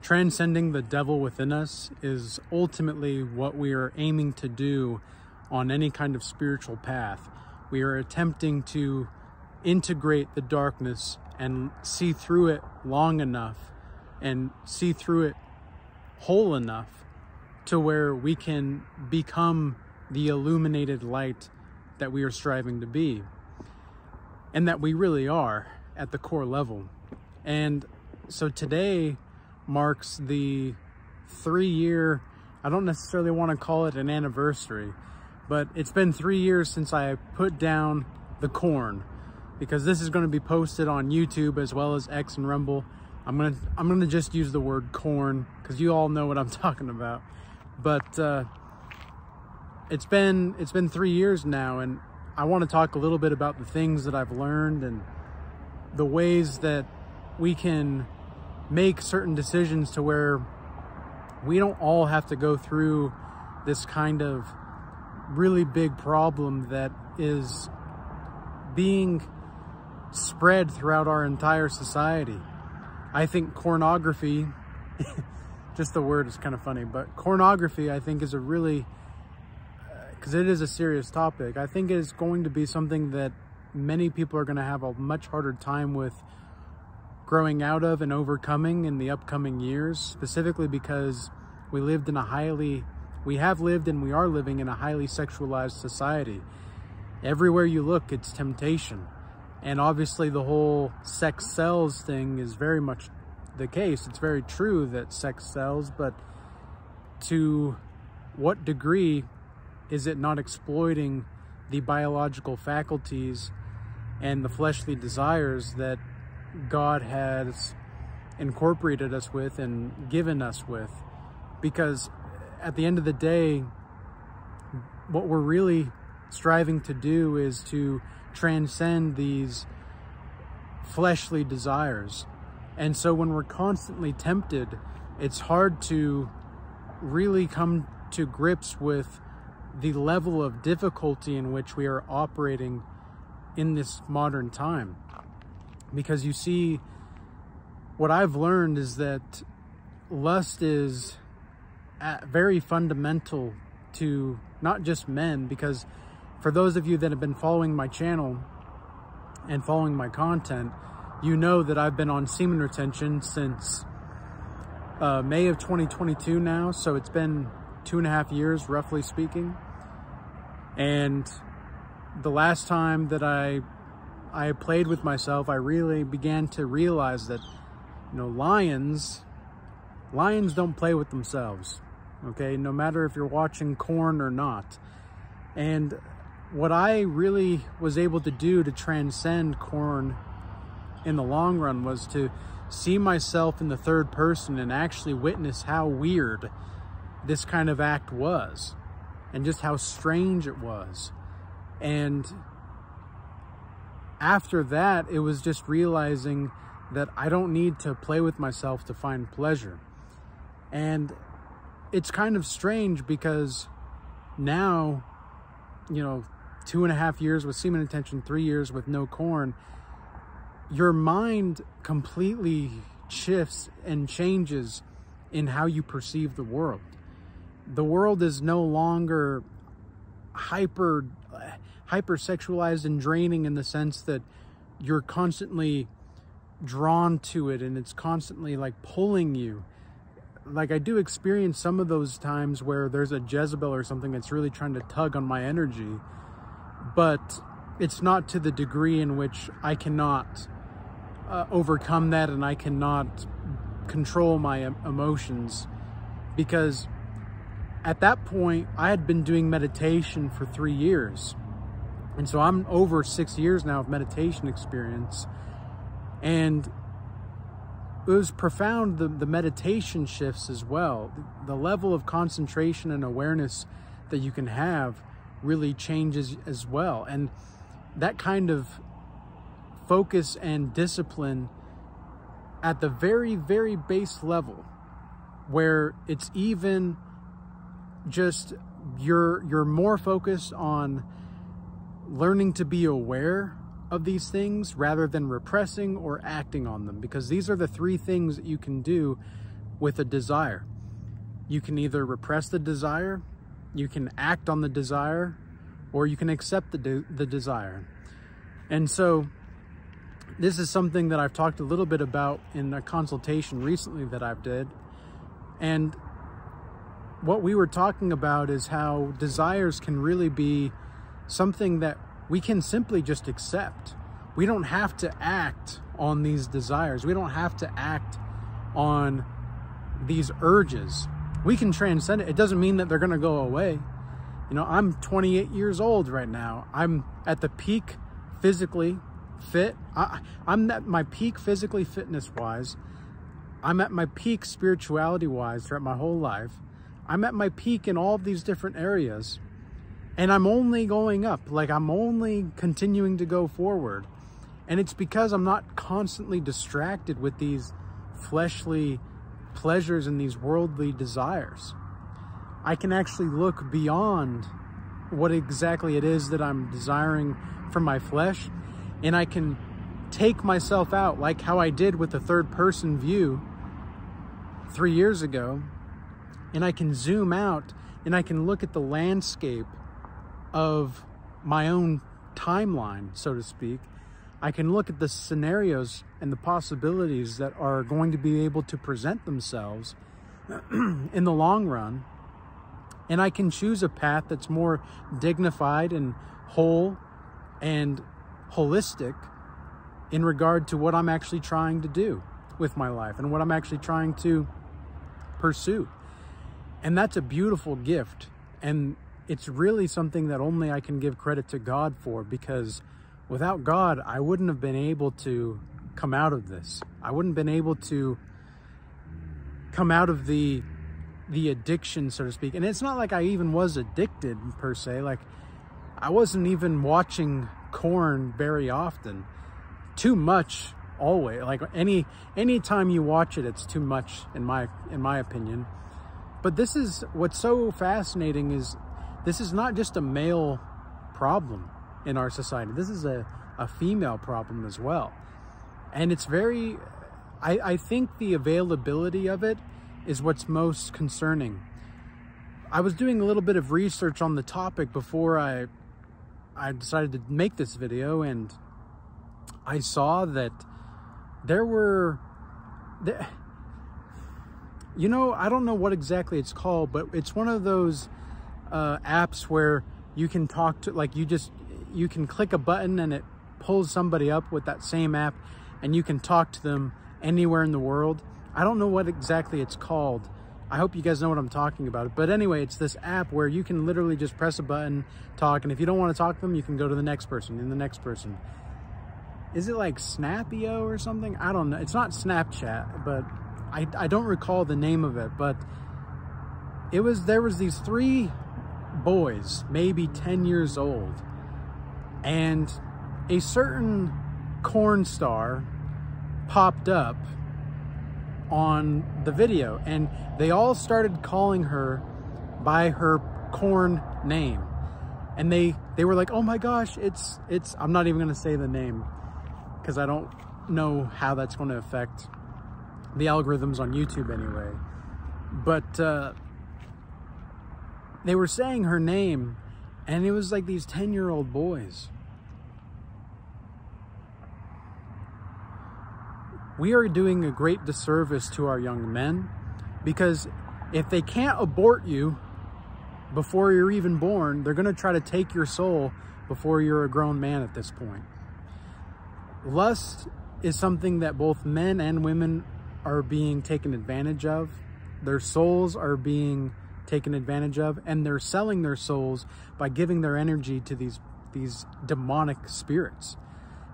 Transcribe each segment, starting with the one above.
transcending the devil within us is ultimately what we are aiming to do on any kind of spiritual path. We are attempting to integrate the darkness and see through it long enough and see through it whole enough to where we can become the illuminated light that we are striving to be, and that we really are at the core level. And so today marks the 3-year, I don't necessarily want to call it an anniversary, but it's been 3 years since I put down the corn, because this is going to be posted on YouTube as well as X and Rumble. I'm gonna just use the word corn because you all know what I'm talking about. But it's been 3 years now, and I want to talk a little bit about the things that I've learned and the ways that we can make certain decisions to where we don't all have to go through this kind of really big problem that is being spread throughout our entire society. I think pornography, just the word is kind of funny, but pornography I think is a really, because it is a serious topic, I think it is going to be something that many people are going to have a much harder time with growing out of and overcoming in the upcoming years, specifically because we have lived and we are living in a highly sexualized society. Everywhere you look, it's temptation. And obviously the whole sex sells thing is very much the case. It's very true that sex sells, but to what degree is it not exploiting the biological faculties and the fleshly desires that God has incorporated us with and given us with? Because at the end of the day, what we're really striving to do is to transcend these fleshly desires. And so when we're constantly tempted, it's hard to really come to grips with the level of difficulty in which we are operating in this modern time. Because you see, what I've learned is that lust is very fundamental to not just men, because for those of you that have been following my channel and following my content, you know that I've been on semen retention since May of 2022 now. So it's been 2.5 years, roughly speaking. And the last time that I played with myself, I really began to realize that, you know, lions don't play with themselves, okay? No matter if you're watching corn or not. And what I really was able to do to transcend corn in the long run was to see myself in the third person and actually witness how weird this kind of act was and just how strange it was. And after that, it was just realizing that I don't need to play with myself to find pleasure. And it's kind of strange because now, you know, 2.5 years with semen retention, 3 years with no corn, your mind completely shifts and changes in how you perceive the world. The world is no longer hyper sexualized and draining in the sense that you're constantly drawn to it and it's constantly like pulling you. Like, I do experience some of those times where there's a Jezebel or something that's really trying to tug on my energy, but it's not to the degree in which I cannot overcome that and I cannot control my emotions. Because at that point, I had been doing meditation for 3 years. And so I'm over 6 years now of meditation experience. And it was profound, the meditation shifts as well. The level of concentration and awareness that you can have really changes as well. And that kind of focus and discipline at the very, very base level, where it's even just you're more focused on learning to be aware of these things rather than repressing or acting on them, because these are the 3 things that you can do with a desire. You can either repress the desire, you can act on the desire, or you can accept the desire. And so this is something that I've talked a little bit about in a consultation recently that I've did. And what we were talking about is how desires can really be something that we can simply just accept. We don't have to act on these desires. We don't have to act on these urges. We can transcend it. It doesn't mean that they're going to go away. You know, I'm 28 years old right now. I'm at the peak physically fit. I'm at my peak physically fitness-wise. I'm at my peak spirituality-wise throughout my whole life. I'm at my peak in all of these different areas. And I'm only going up. Like, I'm only continuing to go forward. And it's because I'm not constantly distracted with these fleshly pleasures and these worldly desires. I can actually look beyond what exactly it is that I'm desiring from my flesh, and I can take myself out, like how I did with the third person view 3 years ago, and I can zoom out and I can look at the landscape of my own timeline, so to speak. I can look at the scenarios and the possibilities that are going to be able to present themselves in the long run. And I can choose a path that's more dignified and whole and holistic in regard to what I'm actually trying to do with my life and what I'm actually trying to pursue. And that's a beautiful gift. And it's really something that only I can give credit to God for, because without God, I wouldn't have been able to come out of this. I wouldn't have been able to come out of the addiction, so to speak. And it's not like I even was addicted per se. Like, I wasn't even watching porn very often. Too much always. Like any time you watch it, it's too much in my opinion. But this is what's so fascinating, is this is not just a male problem in our society. This is a female problem as well. And it's very, I think the availability of it is what's most concerning. I was doing a little bit of research on the topic before I decided to make this video, and I saw that you know, I don't know what exactly it's called, but it's one of those apps where you can talk to, like, you can click a button and it pulls somebody up with that same app, and you can talk to them anywhere in the world. I don't know what exactly it's called. I hope you guys know what I'm talking about. But anyway, it's this app where you can literally just press a button, talk, and if you don't want to talk to them, you can go to the next person and the next person. Is it like Snapio or something? I don't know. It's not Snapchat, but I don't recall the name of it. But there was these 3 boys, maybe 10 years old, and a certain corn star popped up on the video, and they all started calling her by her corn name, and they were like, oh my gosh, it's I'm not even going to say the name because I don't know how that's going to affect the algorithms on YouTube anyway, but they were saying her name, and it was like these 10-year-old boys. We are doing a great disservice to our young men, because if they can't abort you before you're even born, they're going to try to take your soul before you're a grown man at this point. Lust is something that both men and women are being taken advantage of. Their souls are being taken advantage of, and they're selling their souls by giving their energy to these demonic spirits.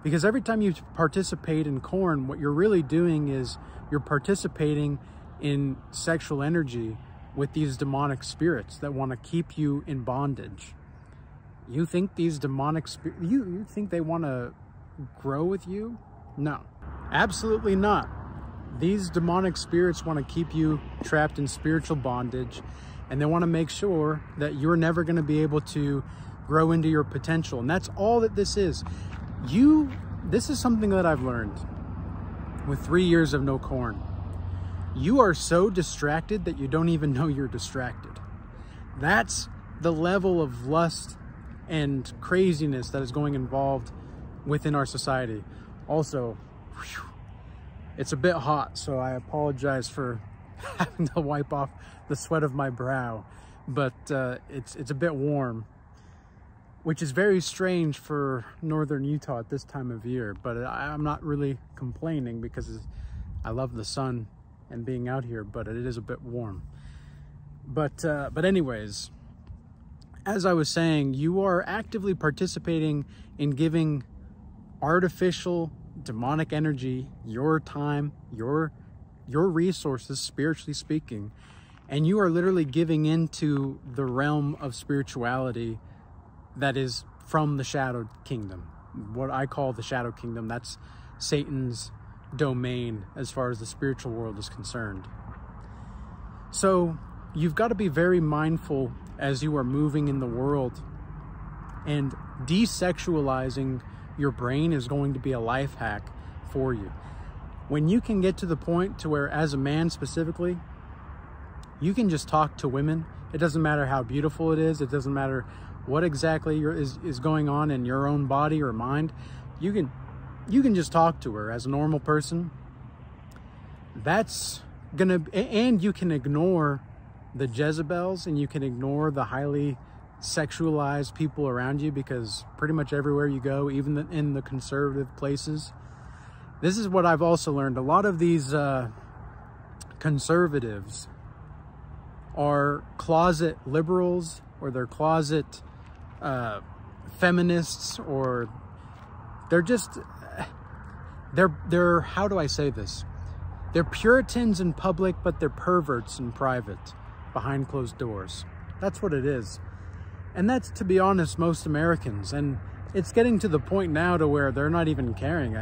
Because every time you participate in corn, what you're really doing is you're participating in sexual energy with these demonic spirits that want to keep you in bondage. You think these demonic spirits, you think they want to grow with you? No, absolutely not. These demonic spirits want to keep you trapped in spiritual bondage, and they want to make sure that you're never going to be able to grow into your potential. And that's all that this is. This is something that I've learned with 3 years of no corn. you are so distracted that you don't even know you're distracted. That's the level of lust and craziness that is going involved within our society. Also, it's a bit hot, so I apologize for having to wipe off the sweat of my brow, but it's a bit warm, which is very strange for northern Utah at this time of year, but I'm not really complaining because I love the sun and being out here, but it is a bit warm. But anyways, as I was saying, you are actively participating in giving artificial demonic energy, your time, your resources, spiritually speaking, and you are literally giving into the realm of spirituality that is from the shadow kingdom. What I call the shadow kingdom, that's Satan's domain as far as the spiritual world is concerned. So you've got to be very mindful as you are moving in the world, and desexualizing your brain is going to be a life hack for you. When you can get to the point to where, as a man specifically, you can just talk to women. It doesn't matter how beautiful it is. It doesn't matter what exactly is going on in your own body or mind. You can just talk to her as a normal person. That's gonna, and you can ignore the Jezebels, and you can ignore the highly sexualized people around you, because pretty much everywhere you go, even in the conservative places, this is what I've also learned. A lot of these conservatives are closet liberals, or they're closet feminists, or they're just, they're how do I say this? They're Puritans in public, but they're perverts in private, behind closed doors. That's what it is. And that's, to be honest, most Americans. And it's getting to the point now to where they're not even caring.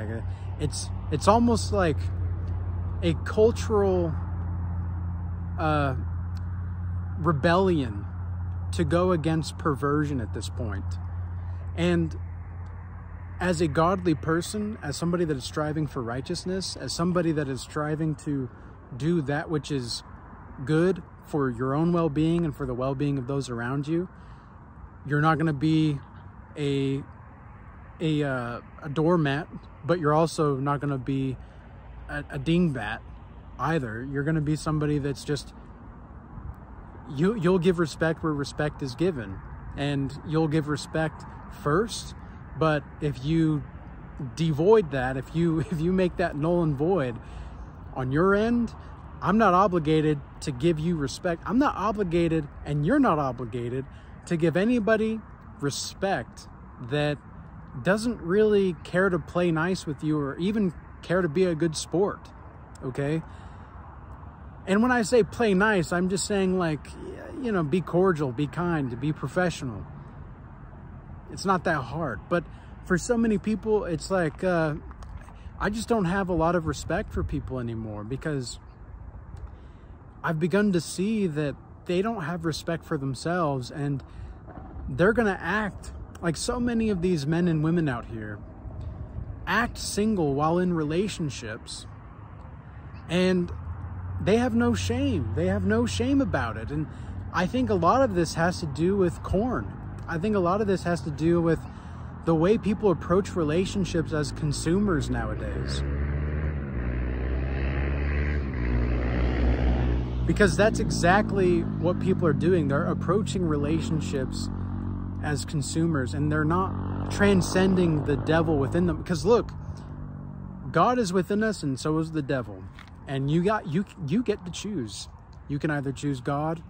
It's almost like a cultural rebellion to go against perversion at this point. And as a godly person, as somebody that is striving for righteousness, as somebody that is striving to do that which is good for your own well-being and for the well-being of those around you, you're not going to be a doormat, but you're also not going to be a dingbat either. You're going to be somebody that's just, you'll give respect where respect is given, and you'll give respect first. But if you devoid that, if you make that null and void on your end, I'm not obligated to give you respect. I'm not obligated, and you're not obligated to give anybody respect that doesn't really care to play nice with you, or even care to be a good sport, okay? And when I say play nice, I'm just saying, like, you know, be cordial, be kind, be professional. It's not that hard. But for so many people, it's like, I just don't have a lot of respect for people anymore, because I've begun to see that they don't have respect for themselves, and they're going to act like so many of these men and women out here act single while in relationships, and they have no shame. They have no shame about it. And I think a lot of this has to do with corn. I think a lot of this has to do with the way people approach relationships as consumers nowadays. Because that's exactly what people are doing. They're approaching relationships as consumers, and they're not transcending the devil within them. Because look, God is within us, and so is the devil. And you get to choose. You can either choose God,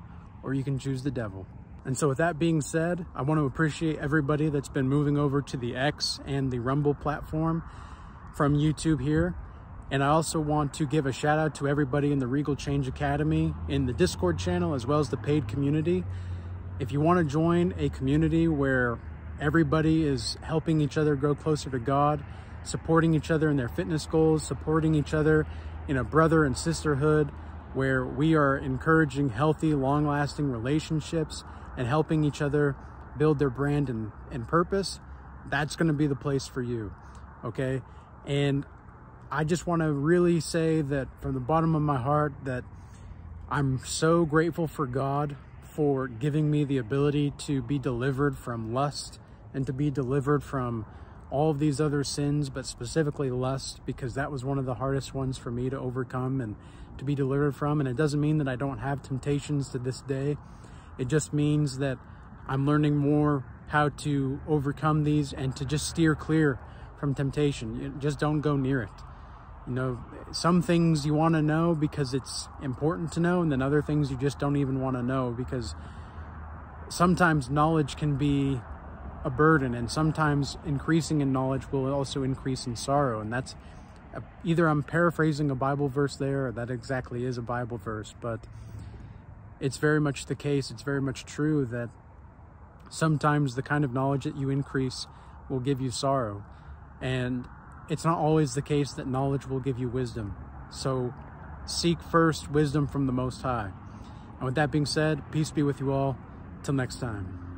or you can choose the devil. And so with that being said, I want to appreciate everybody that's been moving over to the X and the Rumble platform from YouTube here. And I also want to give a shout out to everybody in the Regal Change Academy, in the Discord channel, as well as the paid community. If you want to join a community where everybody is helping each other grow closer to God, supporting each other in their fitness goals, supporting each other in a brother and sisterhood, where we are encouraging healthy, long-lasting relationships and helping each other build their brand and purpose, that's going to be the place for you, okay? And I just want to really say that from the bottom of my heart that I'm so grateful for God for giving me the ability to be delivered from lust and to be delivered from all of these other sins, but specifically lust, because that was one of the hardest ones for me to overcome and to be delivered from. And it doesn't mean that I don't have temptations to this day. It just means that I'm learning more how to overcome these and to just steer clear from temptation. You just don't go near it. You know, some things you want to know because it's important to know, and then other things you just don't even want to know, because sometimes knowledge can be a burden, and sometimes increasing in knowledge will also increase in sorrow. And that's either I'm paraphrasing a Bible verse there, or that exactly is a Bible verse, but it's very much the case. It's very much true that sometimes the kind of knowledge that you increase will give you sorrow. And it's not always the case that knowledge will give you wisdom. So seek first wisdom from the Most High. And with that being said, peace be with you all. Till next time.